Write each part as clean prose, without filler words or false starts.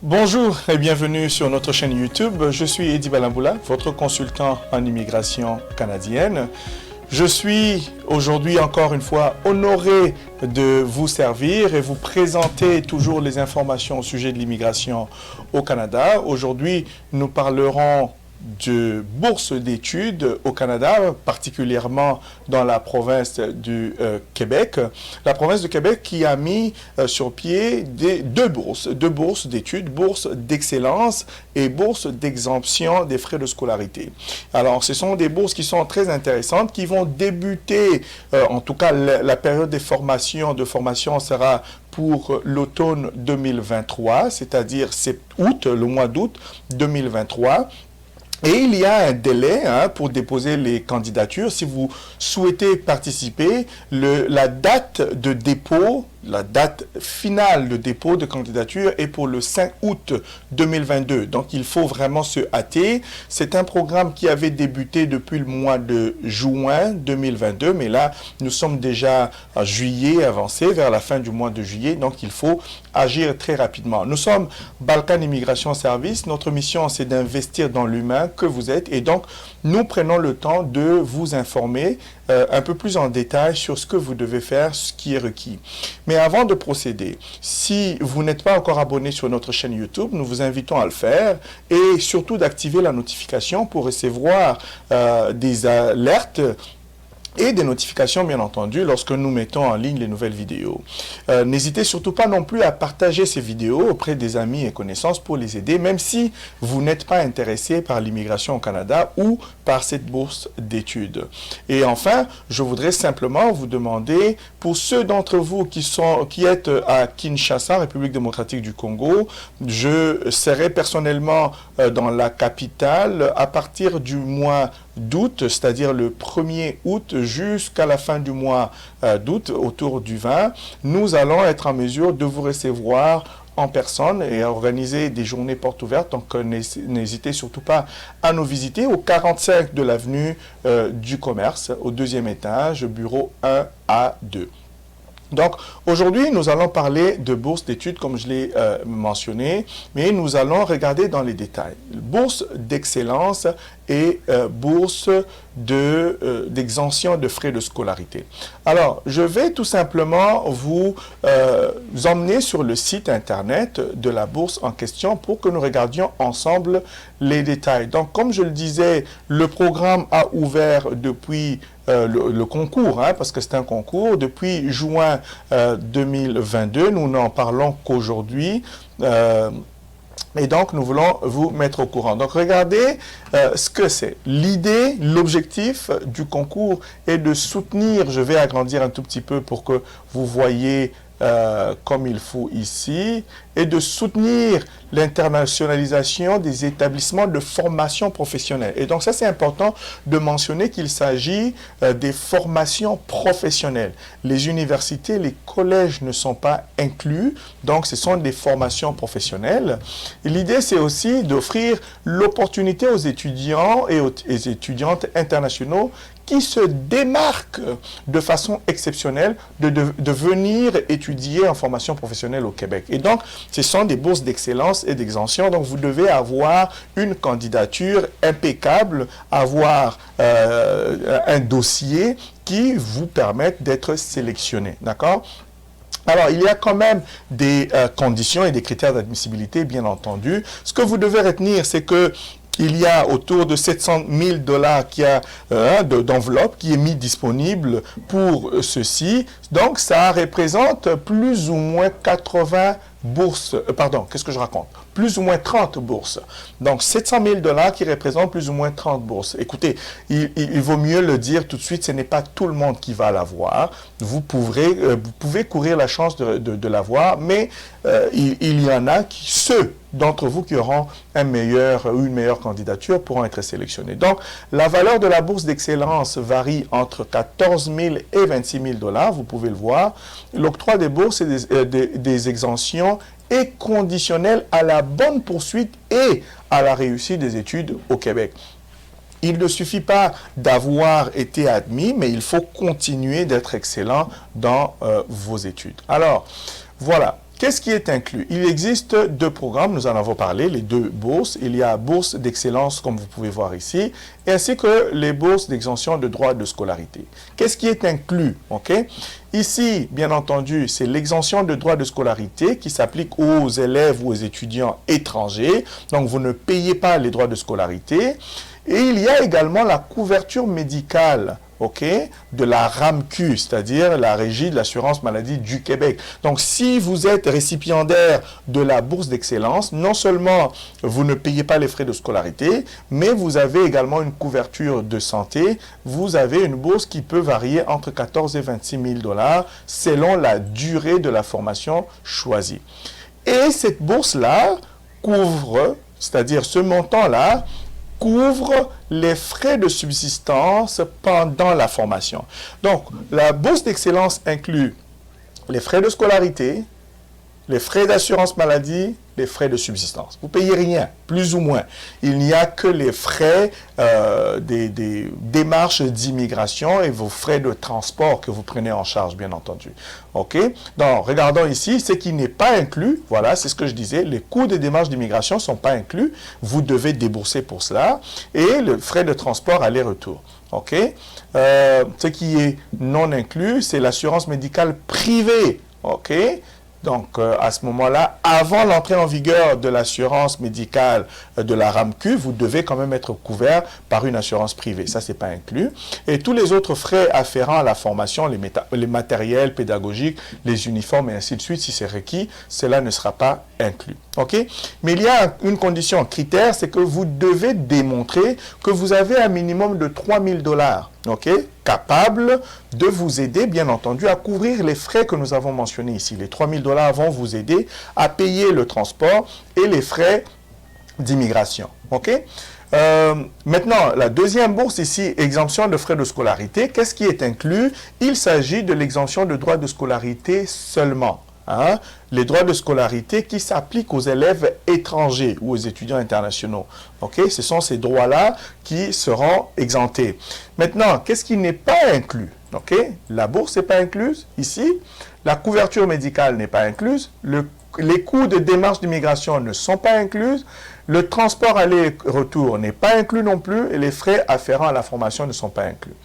Bonjour et bienvenue sur notre chaîne YouTube. Je suis Eddie Balamboula, votre consultant en immigration canadienne. Je suis aujourd'hui encore une fois honoré de vous servir et vous présenter toujours les informations au sujet de l'immigration au Canada. Aujourd'hui, nous parlerons de bourses d'études au Canada, particulièrement dans la province du Québec. La province du Québec qui a mis sur pied deux bourses d'études, bourses d'excellence et bourses d'exemption des frais de scolarité. Alors, ce sont des bourses qui sont très intéressantes, qui vont débuter, en tout cas la période de formation sera pour l'automne 2023, c'est-à-dire août, le mois d'août 2023. Et il y a un délai pour déposer les candidatures. Si vous souhaitez participer, la date de dépôt, la date finale de dépôt de candidature est pour le 5 août 2022. Donc, il faut vraiment se hâter. C'est un programme qui avait débuté depuis le mois de juin 2022, mais là, nous sommes déjà en juillet avancé, vers la fin du mois de juillet. Donc, il faut agir très rapidement. Nous sommes Balkan Immigration Service. Notre mission, c'est d'investir dans l'humain que vous êtes. Et donc, nous prenons le temps de vous informer un peu plus en détail sur ce que vous devez faire, ce qui est requis. Mais avant de procéder, si vous n'êtes pas encore abonné sur notre chaîne YouTube, nous vous invitons à le faire et surtout d'activer la notification pour recevoir des alertes et des notifications, bien entendu, lorsque nous mettons en ligne les nouvelles vidéos. N'hésitez surtout pas non plus à partager ces vidéos auprès des amis et connaissances pour les aider, même si vous n'êtes pas intéressé par l'immigration au Canada ou par cette bourse d'études. Et enfin, je voudrais simplement vous demander, pour ceux d'entre vous qui êtes à Kinshasa, République démocratique du Congo, je serai personnellement dans la capitale à partir du mois d'août, c'est-à-dire le 1er août jusqu'à la fin du mois d'août, autour du 20, nous allons être en mesure de vous recevoir en personne et à organiser des journées portes ouvertes. Donc, n'hésitez surtout pas à nous visiter au 45 de l'avenue du Commerce, au 2e étage, bureau 1A2. Donc, aujourd'hui, nous allons parler de bourse d'études, comme je l'ai mentionné, mais nous allons regarder dans les détails. Bourse d'excellence et bourse d'exemption de frais de scolarité. Alors, je vais tout simplement vous emmener sur le site Internet de la bourse en question pour que nous regardions ensemble les détails. Donc, comme je le disais, le programme a ouvert depuis le concours, parce que c'est un concours, depuis juin 2022. Nous n'en parlons qu'aujourd'hui. Et donc, nous voulons vous mettre au courant. Donc, regardez ce que c'est. L'idée, l'objectif du concours est de soutenir, je vais agrandir un tout petit peu pour que vous voyez comme il faut ici, et de soutenir l'internationalisation des établissements de formation professionnelle. Et donc ça, c'est important de mentionner qu'il s'agit des formations professionnelles. Les universités, les collèges ne sont pas inclus, donc ce sont des formations professionnelles. L'idée, c'est aussi d'offrir l'opportunité aux étudiants et aux étudiantes internationaux qui se démarquent de façon exceptionnelle de venir étudier en formation professionnelle au Québec. Et donc, ce sont des bourses d'excellence et d'exemption. Donc, vous devez avoir une candidature impeccable, avoir un dossier qui vous permette d'être sélectionné. D'accord ? Alors, il y a quand même des conditions et des critères d'admissibilité, bien entendu. Ce que vous devez retenir, c'est que il y a autour de 700 000 $ d'enveloppe qui est mis disponible pour ceci. Donc, ça représente plus ou moins 80 bourses. Qu'est-ce que je raconte? Plus ou moins 30 bourses. Donc, 700 000 $ qui représentent plus ou moins 30 bourses. Écoutez, il vaut mieux le dire tout de suite, ce n'est pas tout le monde qui va l'avoir. Vous pouvez courir la chance de l'avoir, mais il y en a ceux d'entre vous qui auront une meilleure candidature pourront être sélectionnés. Donc, la valeur de la bourse d'excellence varie entre 14 000 et 26 000 $. Vous pouvez le voir. L'octroi des bourses et des exemptions est conditionnel à la bonne poursuite et à la réussite des études au Québec. Il ne suffit pas d'avoir été admis, mais il faut continuer d'être excellent dans vos études. Alors, voilà. qu'est-ce qui est inclus? Il existe deux programmes, nous en avons parlé, les deux bourses. Il y a bourse d'excellence, comme vous pouvez voir ici, ainsi que les bourses d'exemption de droits de scolarité. Qu'est-ce qui est inclus? Ici, bien entendu, c'est l'exemption de droits de scolarité qui s'applique aux élèves ou aux étudiants étrangers. Donc, vous ne payez pas les droits de scolarité. Et il y a également la couverture médicale de la RAMQ, c'est-à-dire la Régie de l'assurance maladie du Québec. Donc, si vous êtes récipiendaire de la bourse d'excellence, non seulement vous ne payez pas les frais de scolarité, mais vous avez également une couverture de santé. Vous avez une bourse qui peut varier entre 14 et 26 000 $ selon la durée de la formation choisie. Et cette bourse-là couvre, c'est-à-dire ce montant-là, couvre les frais de subsistance pendant la formation. Donc, la bourse d'excellence inclut les frais de scolarité, les frais d'assurance maladie, les frais de subsistance. Vous ne payez rien, plus ou moins. Il n'y a que les frais des démarches d'immigration et vos frais de transport que vous prenez en charge, bien entendu. Donc, regardons ici, ce qui n'est pas inclus, voilà, c'est ce que je disais, les coûts des démarches d'immigration ne sont pas inclus. Vous devez débourser pour cela. Et le frais de transport aller-retour. Ce qui est non inclus, c'est l'assurance médicale privée. Donc, à ce moment-là, avant l'entrée en vigueur de l'assurance médicale de la RAMQ, vous devez quand même être couvert par une assurance privée. Ça, ce n'est pas inclus. Et tous les autres frais afférents à la formation, les matériels pédagogiques, les uniformes et ainsi de suite, si c'est requis, cela ne sera pas inclus. Mais il y a une condition, un critère, c'est que vous devez démontrer que vous avez un minimum de 3 000 $. Capable de vous aider, bien entendu, à couvrir les frais que nous avons mentionnés ici. Les 3 000 $ vont vous aider à payer le transport et les frais d'immigration. Maintenant, la deuxième bourse ici, exemption de frais de scolarité. Qu'est-ce qui est inclus? Il s'agit de l'exemption de droits de scolarité seulement. Les droits de scolarité qui s'appliquent aux élèves étrangers ou aux étudiants internationaux. Ce sont ces droits-là qui seront exemptés. Maintenant, qu'est-ce qui n'est pas inclus? La bourse n'est pas incluse ici. La couverture médicale n'est pas incluse. Les coûts de démarche d'immigration ne sont pas inclus. Le transport aller-retour n'est pas inclus non plus. Et les frais afférents à la formation ne sont pas inclus.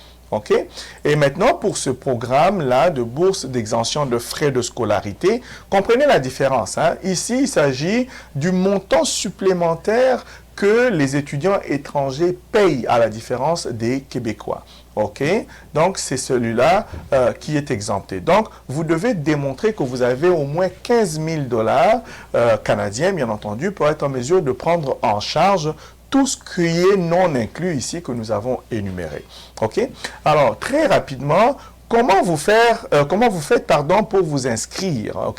Et maintenant, pour ce programme-là de bourse d'exemption de frais de scolarité, comprenez la différence. Ici, il s'agit du montant supplémentaire que les étudiants étrangers payent à la différence des Québécois. Donc, c'est celui-là qui est exempté. Donc, vous devez démontrer que vous avez au moins 15 000 $ canadiens, bien entendu, pour être en mesure de prendre en charge tout ce qui est non inclus ici que nous avons énuméré. Alors, très rapidement, comment vous faites pour vous inscrire?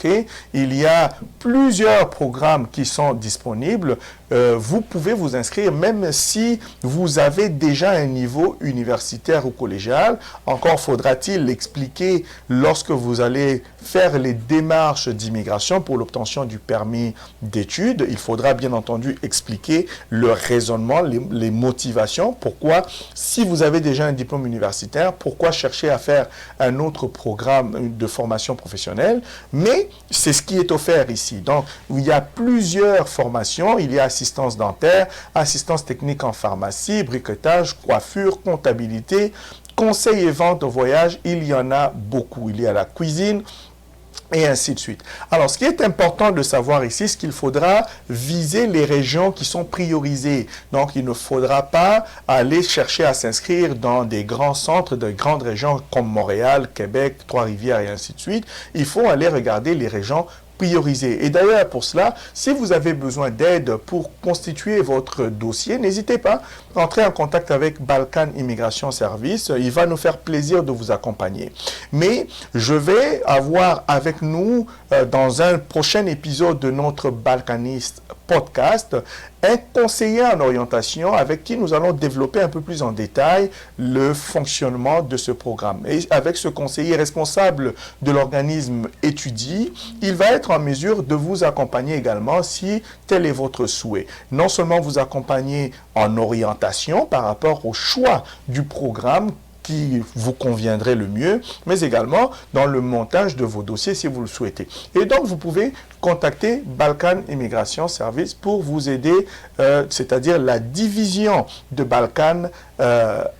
Il y a plusieurs programmes qui sont disponibles. Vous pouvez vous inscrire même si vous avez déjà un niveau universitaire ou collégial. Encore faudra-t-il l'expliquer lorsque vous allez faire les démarches d'immigration pour l'obtention du permis d'études. Il faudra bien entendu expliquer le raisonnement, les motivations. Pourquoi, si vous avez déjà un diplôme universitaire, pourquoi chercher à faire un autre programme de formation professionnelle? Mais c'est ce qui est offert ici. Donc, il y a plusieurs formations. Il y a assistance dentaire, assistance technique en pharmacie, bricotage, coiffure, comptabilité, conseil et vente au voyage. Il y en a beaucoup. Il y a la cuisine, et ainsi de suite. Alors, ce qui est important de savoir ici, c'est qu'il faudra viser les régions qui sont priorisées. Donc, il ne faudra pas aller chercher à s'inscrire dans des grands centres de grandes régions comme Montréal, Québec, Trois-Rivières et ainsi de suite. Il faut aller regarder les régions prioriser. Et d'ailleurs, pour cela, si vous avez besoin d'aide pour constituer votre dossier, n'hésitez pas à entrer en contact avec Balkan Immigration Service. Il va nous faire plaisir de vous accompagner. Mais je vais avoir avec nous, dans un prochain épisode de notre Balkaniste podcast, un conseiller en orientation avec qui nous allons développer un peu plus en détail le fonctionnement de ce programme. Et avec ce conseiller responsable de l'organisme Étudie, il va être en mesure de vous accompagner également si tel est votre souhait. Non seulement vous accompagner en orientation par rapport au choix du programme qui vous conviendrait le mieux, mais également dans le montage de vos dossiers si vous le souhaitez. Et donc, vous pouvez contacter Balkan Immigration Service pour vous aider, c'est-à-dire la division de Balkan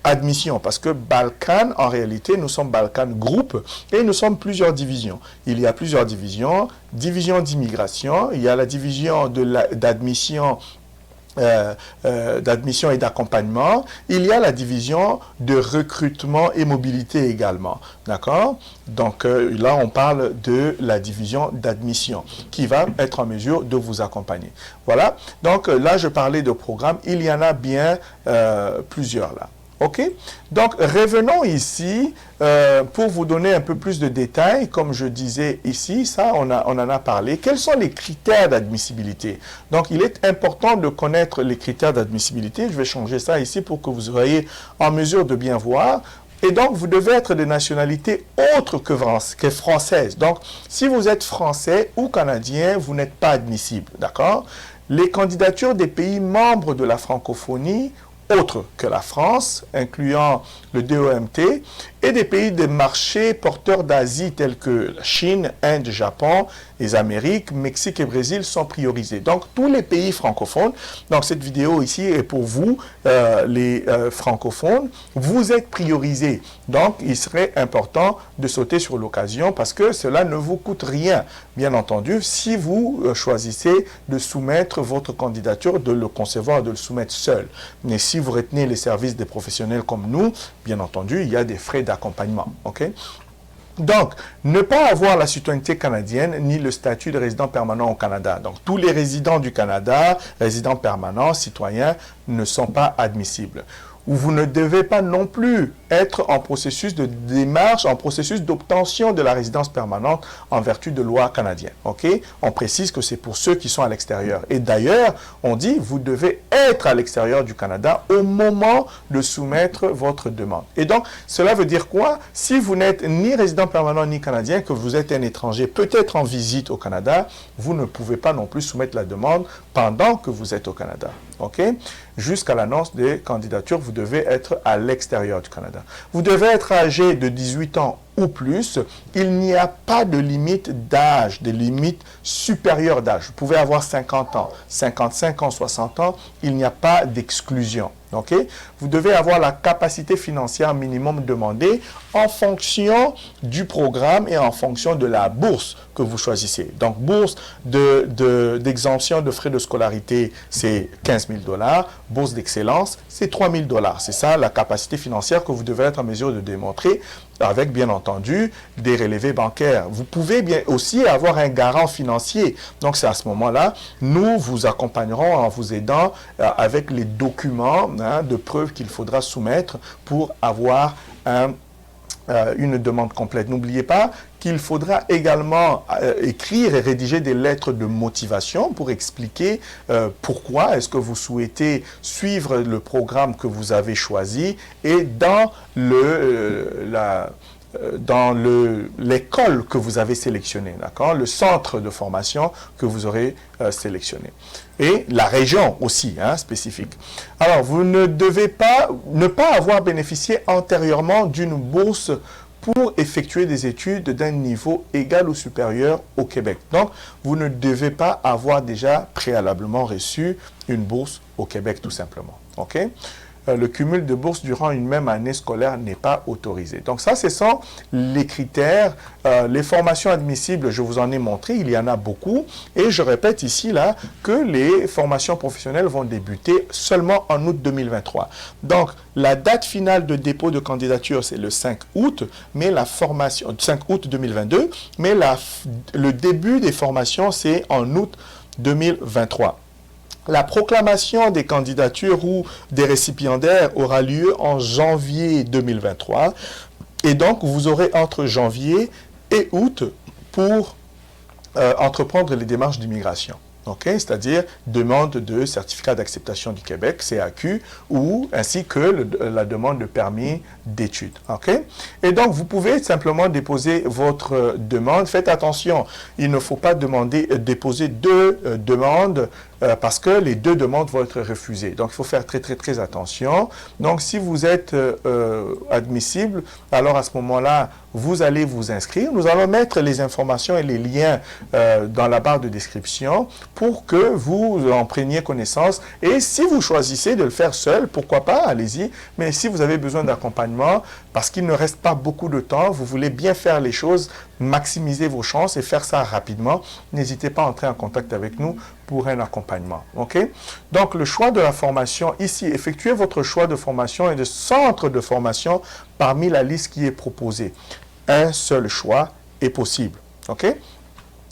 Admission, parce que Balkan, en réalité, nous sommes Balkan Group et nous sommes plusieurs divisions. Il y a plusieurs division d'immigration, il y a la division d'admission d'admission et d'accompagnement, il y a la division de recrutement et mobilité également. D'accord? Donc là, on parle de la division d'admission qui va être en mesure de vous accompagner. Voilà. Donc là, je parlais de programmes. Il y en a bien plusieurs là. OK? Donc, revenons ici pour vous donner un peu plus de détails. Comme je disais ici, ça, on en a parlé. Quels sont les critères d'admissibilité? Donc, il est important de connaître les critères d'admissibilité. Je vais changer ça ici pour que vous soyez en mesure de bien voir. Et donc, vous devez être de nationalité autre que française. Donc, si vous êtes français ou canadien, vous n'êtes pas admissible. D'accord? Les candidatures des pays membres de la francophonie autres que la France, incluant le DOMT, et des pays des marchés porteurs d'Asie tels que la Chine, Inde, Japon, les Amériques, Mexique et Brésil sont priorisés. Donc, tous les pays francophones, donc cette vidéo ici est pour vous, les francophones, vous êtes priorisés. Donc, il serait important de sauter sur l'occasion parce que cela ne vous coûte rien, bien entendu, si vous choisissez de soumettre votre candidature, de le concevoir, de le soumettre seul. Mais si vous retenez les services des professionnels comme nous, bien entendu, il y a des frais d'accompagnement. OK? Donc, ne pas avoir la citoyenneté canadienne ni le statut de résident permanent au Canada. Donc, tous les résidents du Canada, résidents permanents, citoyens, ne sont pas admissibles. Vous ne devez pas non plus être en processus de démarche, en processus d'obtention de la résidence permanente en vertu de lois canadiennes. OK? On précise que c'est pour ceux qui sont à l'extérieur. Et d'ailleurs, on dit vous devez être à l'extérieur du Canada au moment de soumettre votre demande. Et donc, cela veut dire quoi? Si vous n'êtes ni résident permanent ni canadien, que vous êtes un étranger, peut-être en visite au Canada, vous ne pouvez pas non plus soumettre la demande pendant que vous êtes au Canada. OK? Jusqu'à l'annonce des candidatures, vous devez être à l'extérieur du Canada. Vous devez être âgé de 18 ans ou plus. Il n'y a pas de limite d'âge, de limite supérieure d'âge. Vous pouvez avoir 50 ans, 55 ans, 60 ans. Il n'y a pas d'exclusion. OK? Vous devez avoir la capacité financière minimum demandée en fonction du programme et en fonction de la bourse que vous choisissez. Donc, bourse d'exemption de frais de scolarité, c'est 15 000 $. Bourse d'excellence, c'est 3 000 $. C'est ça la capacité financière que vous devez être en mesure de démontrer avec, bien entendu, des relevés bancaires. Vous pouvez bien aussi avoir un garant financier. Donc, c'est à ce moment-là, nous vous accompagnerons en vous aidant avec les documents de preuve qu'il faudra soumettre pour avoir une demande complète. N'oubliez pas qu'il faudra également écrire et rédiger des lettres de motivation pour expliquer pourquoi est-ce que vous souhaitez suivre le programme que vous avez choisi et dans l'école que vous avez sélectionnée, d'accord? Le centre de formation que vous aurez sélectionné. Et la région aussi, spécifique. Alors, vous ne devez pas avoir bénéficié antérieurement d'une bourse pour effectuer des études d'un niveau égal ou supérieur au Québec. Donc, vous ne devez pas avoir déjà préalablement reçu une bourse au Québec, tout simplement. OK? Le cumul de bourses durant une même année scolaire n'est pas autorisé. Donc ça, ce sont les critères. Les formations admissibles, je vous en ai montré, il y en a beaucoup. Et je répète ici, là, que les formations professionnelles vont débuter seulement en août 2023. Donc, la date finale de dépôt de candidature, c'est le 5 août, mais la formation, 5 août 2022, mais le début des formations, c'est en août 2023. La proclamation des candidatures ou des récipiendaires aura lieu en janvier 2023. Et donc, vous aurez entre janvier et août pour entreprendre les démarches d'immigration. Okay? C'est-à-dire demande de certificat d'acceptation du Québec, CAQ, ou ainsi que la demande de permis d'études. Okay? Et donc, vous pouvez simplement déposer votre demande. Faites attention, il ne faut pas déposer deux demandes parce que les deux demandes vont être refusées. Donc, il faut faire très attention. Donc, si vous êtes admissible, alors à ce moment-là, vous allez vous inscrire. Nous allons mettre les informations et les liens dans la barre de description pour que vous en preniez connaissance. Et si vous choisissez de le faire seul, pourquoi pas, allez-y. Mais si vous avez besoin d'accompagnement, parce qu'il ne reste pas beaucoup de temps, vous voulez bien faire les choses, maximiser vos chances et faire ça rapidement, n'hésitez pas à entrer en contact avec nous pour un accompagnement. OK? Donc, le choix de la formation, ici, effectuez votre choix de formation et de centre de formation parmi la liste qui est proposée. Un seul choix est possible. OK?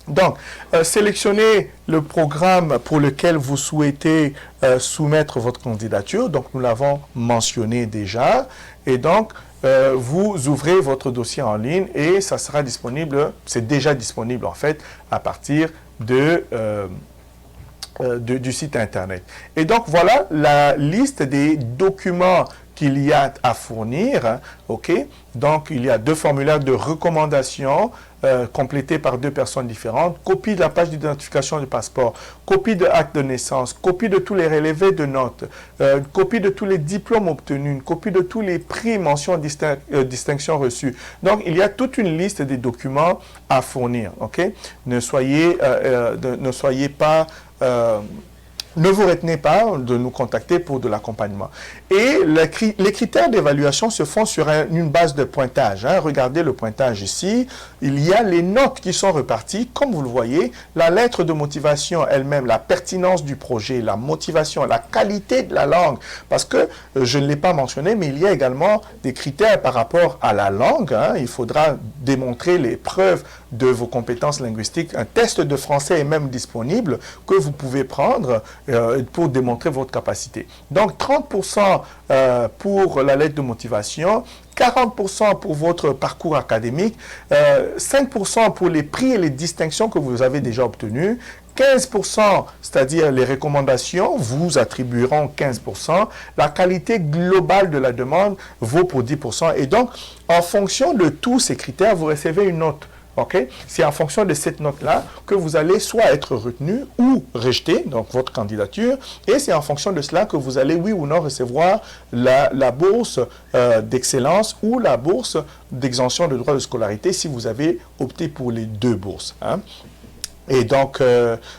Donc, sélectionnez le programme pour lequel vous souhaitez soumettre votre candidature. Donc, nous l'avons mentionné déjà. Et donc, vous ouvrez votre dossier en ligne et ça sera disponible, c'est déjà disponible en fait, à partir du site Internet. Et donc, voilà la liste des documents qu'il y a à fournir. OK? Donc, il y a 2 formulaires de recommandation complétés par 2 personnes différentes, copie de la page d'identification du passeport, copie de acte de naissance, copie de tous les relevés de notes, copie de tous les diplômes obtenus, une copie de tous les prix, mentions, distinctions reçues. Donc, il y a toute une liste des documents à fournir. OK? Ne soyez pas... ne vous retenez pas de nous contacter pour de l'accompagnement. Et les critères d'évaluation se font sur une base de pointage. Hein. Regardez le pointage ici. Il y a les notes qui sont reparties, comme vous le voyez. La lettre de motivation elle-même, la pertinence du projet, la motivation, la qualité de la langue. Parce que, je ne l'ai pas mentionné, mais il y a également des critères par rapport à la langue. Hein. Il faudra démontrer les preuves de vos compétences linguistiques. Un test de français est même disponible que vous pouvez prendre pour démontrer votre capacité. Donc, 30% pour la lettre de motivation, 40% pour votre parcours académique, 5% pour les prix et les distinctions que vous avez déjà obtenus, 15%, c'est-à-dire les recommandations, vous attribueront 15%. La qualité globale de la demande vaut pour 10%. Et donc, en fonction de tous ces critères, vous recevez une note. Okay? C'est en fonction de cette note-là que vous allez soit être retenu ou rejeté, donc votre candidature, et c'est en fonction de cela que vous allez, oui ou non, recevoir la bourse d'excellence ou la bourse d'exemption de droits de scolarité si vous avez opté pour les 2 bourses. Hein? Et donc,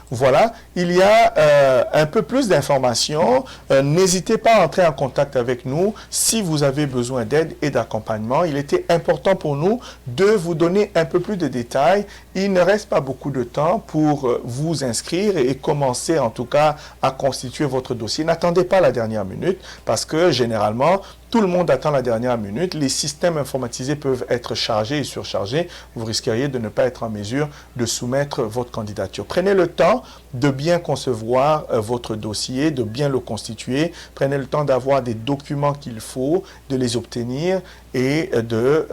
voilà, il y a un peu plus d'informations. N'hésitez pas à entrer en contact avec nous si vous avez besoin d'aide et d'accompagnement. Il était important pour nous de vous donner un peu plus de détails. Il ne reste pas beaucoup de temps pour vous inscrire et commencer en tout cas à constituer votre dossier. N'attendez pas la dernière minute parce que généralement, tout le monde attend la dernière minute. Les systèmes informatisés peuvent être chargés et surchargés. Vous risqueriez de ne pas être en mesure de soumettre votre candidature. Prenez le temps de bien concevoir votre dossier, de bien le constituer. Prenez le temps d'avoir des documents qu'il faut, de les obtenir et de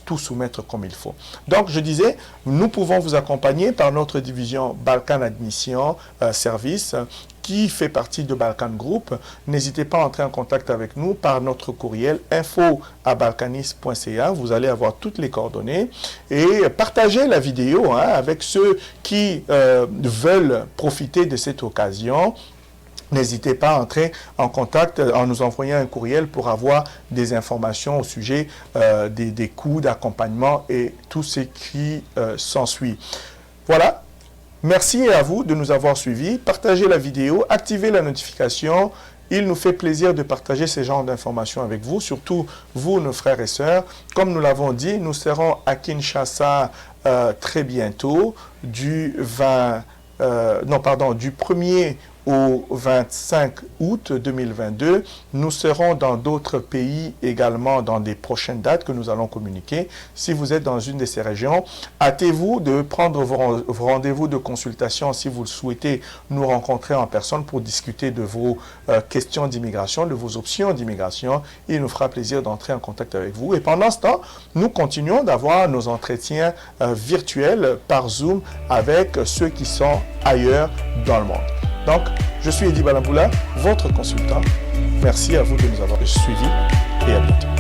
tout soumettre comme il faut. Donc, je disais, nous pouvons vous accompagner par notre division Balkan Admission Service qui fait partie de Balkan Group. N'hésitez pas à entrer en contact avec nous par notre courriel info@balkanis.ca. Vous allez avoir toutes les coordonnées et partagez la vidéo avec ceux qui veulent profiter de cette occasion. N'hésitez pas à entrer en contact en nous envoyant un courriel pour avoir des informations au sujet des coûts d'accompagnement et tout ce qui s'ensuit. Voilà. Merci à vous de nous avoir suivis. Partagez la vidéo, activez la notification. Il nous fait plaisir de partager ces genres d'informations avec vous, surtout vous, nos frères et sœurs. Comme nous l'avons dit, nous serons à Kinshasa très bientôt, du 1er au 25 août 2022. Nous serons dans d'autres pays également dans des prochaines dates que nous allons communiquer. Si vous êtes dans une de ces régions, hâtez-vous de prendre vos rendez-vous de consultation si vous le souhaitez nous rencontrer en personne pour discuter de vos questions d'immigration, de vos options d'immigration. Il nous fera plaisir d'entrer en contact avec vous. Et pendant ce temps, nous continuons d'avoir nos entretiens virtuels par Zoom avec ceux qui sont ailleurs dans le monde. Donc, je suis Eddy Balamboula, votre consultant. Merci à vous de nous avoir suivis et à bientôt.